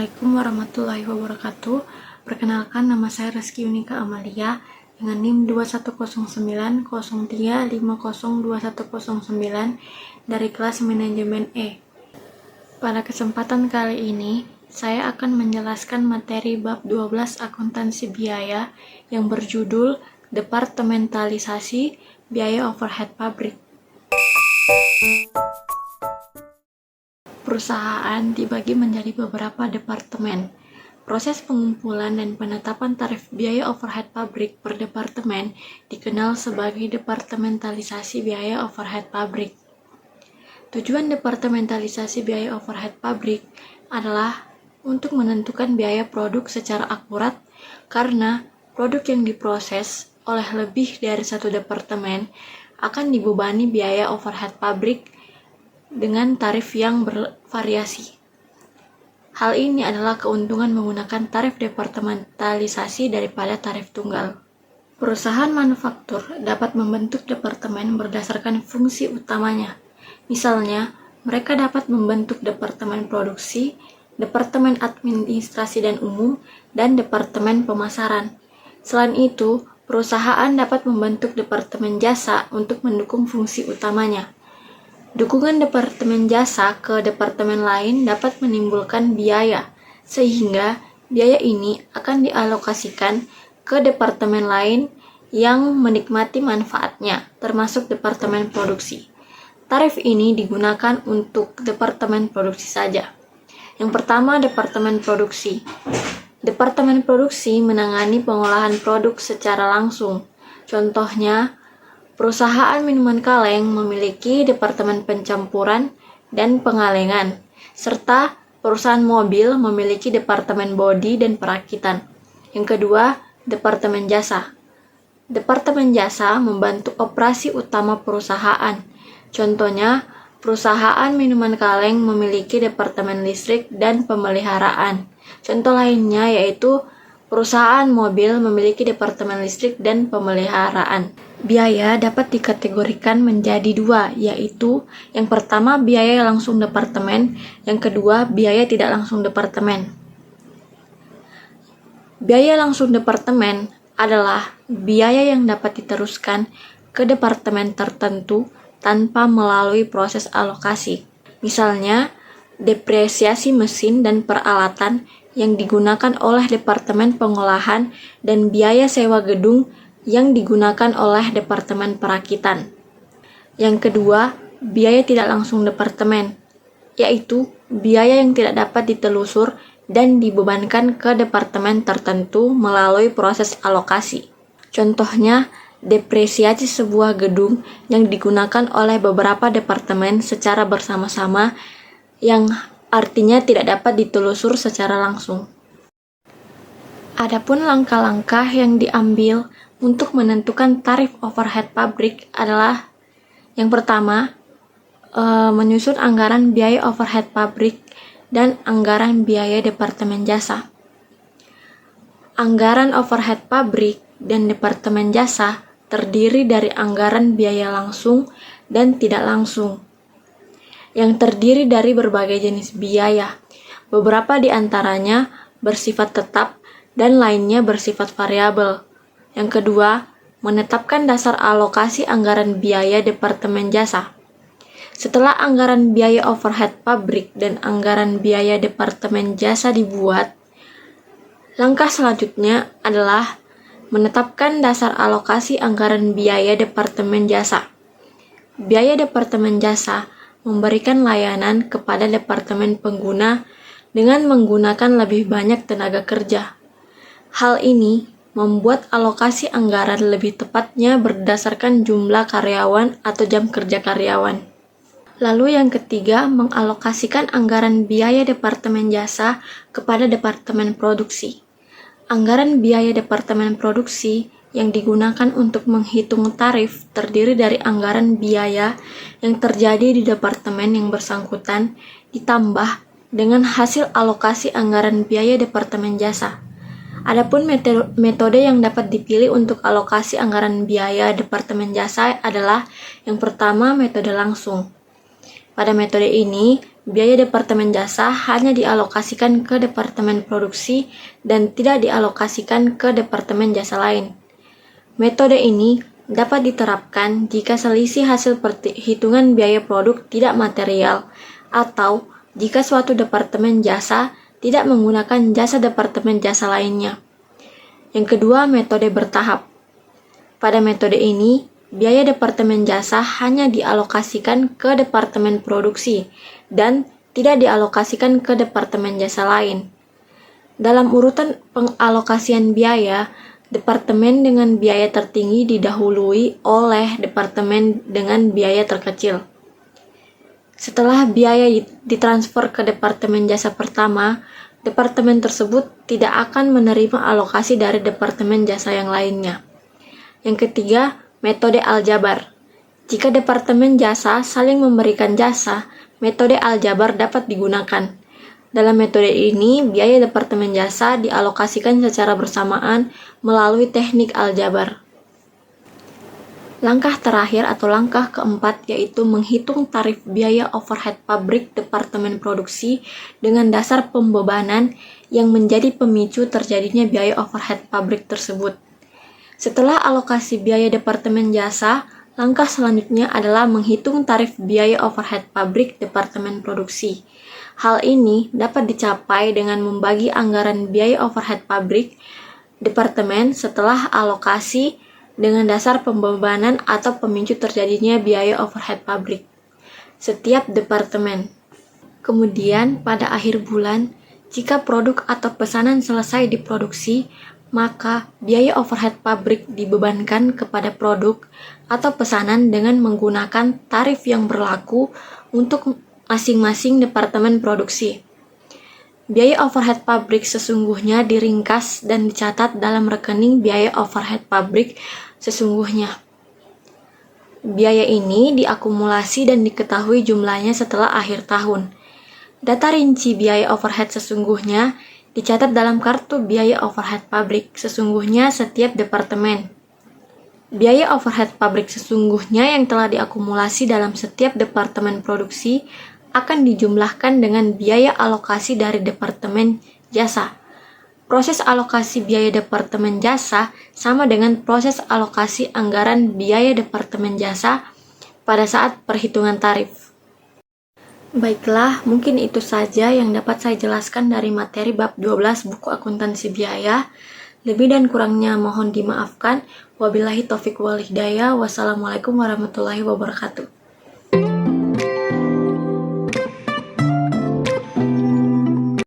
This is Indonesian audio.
Assalamualaikum warahmatullahi wabarakatuh. Perkenalkan, nama saya Reski Unika Amalia dengan NIM 210903502109 dari kelas manajemen E. Pada kesempatan kali ini, saya akan menjelaskan materi bab 12 akuntansi biaya yang berjudul Departementalisasi Biaya Overhead Pabrik. Perusahaan dibagi menjadi beberapa departemen. Proses pengumpulan dan penetapan tarif biaya overhead pabrik per departemen dikenal sebagai departementalisasi biaya overhead pabrik. Tujuan departementalisasi biaya overhead pabrik adalah untuk menentukan biaya produk secara akurat karena produk yang diproses oleh lebih dari satu departemen akan dibebani biaya overhead pabrik dengan tarif yang bervariasi. Hal ini adalah keuntungan menggunakan tarif departementalisasi daripada tarif tunggal. Perusahaan manufaktur dapat membentuk departemen berdasarkan fungsi utamanya. Misalnya, mereka dapat membentuk departemen produksi, departemen administrasi dan umum, dan departemen pemasaran. Selain itu, perusahaan dapat membentuk departemen jasa untuk mendukung fungsi utamanya. Dukungan departemen jasa ke departemen lain dapat menimbulkan biaya, sehingga biaya ini akan dialokasikan ke departemen lain yang menikmati manfaatnya, termasuk departemen produksi. Tarif ini digunakan untuk departemen produksi saja. Yang pertama, departemen produksi. Departemen produksi menangani pengolahan produk secara langsung. Contohnya, perusahaan minuman kaleng memiliki departemen pencampuran dan pengalengan, serta perusahaan mobil memiliki departemen bodi dan perakitan. Yang kedua, departemen jasa. Departemen jasa membantu operasi utama perusahaan. Contohnya, perusahaan minuman kaleng memiliki departemen listrik dan pemeliharaan. Contoh lainnya yaitu perusahaan mobil memiliki departemen listrik dan pemeliharaan. Biaya dapat dikategorikan menjadi dua, yaitu yang pertama biaya langsung departemen, yang kedua biaya tidak langsung departemen. Biaya langsung departemen adalah biaya yang dapat diteruskan ke departemen tertentu tanpa melalui proses alokasi. Misalnya, depresiasi mesin dan peralatan yang digunakan oleh departemen pengolahan dan biaya sewa gedung yang digunakan oleh departemen perakitan. Yang kedua, biaya tidak langsung departemen, yaitu biaya yang tidak dapat ditelusur dan dibebankan ke departemen tertentu melalui proses alokasi. Contohnya, depresiasi sebuah gedung yang digunakan oleh beberapa departemen secara bersama-sama yang artinya tidak dapat ditelusur secara langsung. Adapun langkah-langkah yang diambil untuk menentukan tarif overhead pabrik adalah yang pertama, menyusun anggaran biaya overhead pabrik dan anggaran biaya departemen jasa. Anggaran overhead pabrik dan departemen jasa terdiri dari anggaran biaya langsung dan tidak langsung, yang terdiri dari berbagai jenis biaya. Beberapa di antaranya bersifat tetap dan lainnya bersifat variabel. Yang kedua, menetapkan dasar alokasi anggaran biaya departemen jasa. Setelah anggaran biaya overhead pabrik dan anggaran biaya departemen jasa dibuat, langkah selanjutnya adalah menetapkan dasar alokasi anggaran biaya departemen jasa. Biaya departemen jasa memberikan layanan kepada departemen pengguna dengan menggunakan lebih banyak tenaga kerja. Hal ini membuat alokasi anggaran lebih tepatnya berdasarkan jumlah karyawan atau jam kerja karyawan. Lalu yang ketiga, mengalokasikan anggaran biaya departemen jasa kepada departemen produksi. Anggaran biaya departemen produksi yang digunakan untuk menghitung tarif terdiri dari anggaran biaya yang terjadi di departemen yang bersangkutan ditambah dengan hasil alokasi anggaran biaya departemen jasa. Adapun metode yang dapat dipilih untuk alokasi anggaran biaya departemen jasa adalah yang pertama, metode langsung. Pada metode ini, biaya Departemen Jasa hanya dialokasikan ke Departemen Produksi dan tidak dialokasikan ke Departemen Jasa lain. Metode ini dapat diterapkan jika selisih hasil perhitungan biaya produk tidak material atau jika suatu Departemen Jasa tidak menggunakan jasa Departemen Jasa lainnya. Yang kedua, metode bertahap. Pada metode ini, biaya Departemen Jasa hanya dialokasikan ke Departemen Produksi dan tidak dialokasikan ke Departemen Jasa lain. Dalam urutan pengalokasian biaya, Departemen dengan biaya tertinggi didahului oleh Departemen dengan biaya terkecil. Setelah biaya ditransfer ke Departemen Jasa pertama, Departemen tersebut tidak akan menerima alokasi dari Departemen Jasa yang lainnya. Yang ketiga, metode aljabar. Jika Departemen Jasa saling memberikan jasa, metode aljabar dapat digunakan. Dalam metode ini, biaya Departemen Jasa dialokasikan secara bersamaan melalui teknik aljabar. Langkah terakhir atau langkah keempat yaitu menghitung tarif biaya overhead pabrik Departemen Produksi dengan dasar pembebanan yang menjadi pemicu terjadinya biaya overhead pabrik tersebut. Setelah alokasi biaya Departemen Jasa, langkah selanjutnya adalah menghitung tarif biaya overhead pabrik Departemen Produksi. Hal ini dapat dicapai dengan membagi anggaran biaya overhead pabrik Departemen setelah alokasi dengan dasar pembebanan atau pemicu terjadinya biaya overhead pabrik setiap Departemen. Kemudian, pada akhir bulan, jika produk atau pesanan selesai diproduksi, maka biaya overhead pabrik dibebankan kepada produk atau pesanan dengan menggunakan tarif yang berlaku untuk masing-masing Departemen Produksi. Biaya overhead pabrik sesungguhnya diringkas dan dicatat dalam rekening biaya overhead pabrik sesungguhnya. Biaya ini diakumulasi dan diketahui jumlahnya setelah akhir tahun. Data rinci biaya overhead sesungguhnya dicatat dalam kartu biaya overhead pabrik sesungguhnya setiap Departemen. Biaya overhead pabrik sesungguhnya yang telah diakumulasi dalam setiap Departemen Produksi akan dijumlahkan dengan biaya alokasi dari Departemen Jasa. Proses alokasi biaya Departemen Jasa sama dengan proses alokasi anggaran biaya Departemen Jasa pada saat perhitungan tarif. Baiklah, mungkin itu saja yang dapat saya jelaskan dari materi bab 12 buku akuntansi biaya. Lebih dan kurangnya mohon dimaafkan. Wabillahi taufiq wal hidayah. Wassalamualaikum warahmatullahi wabarakatuh.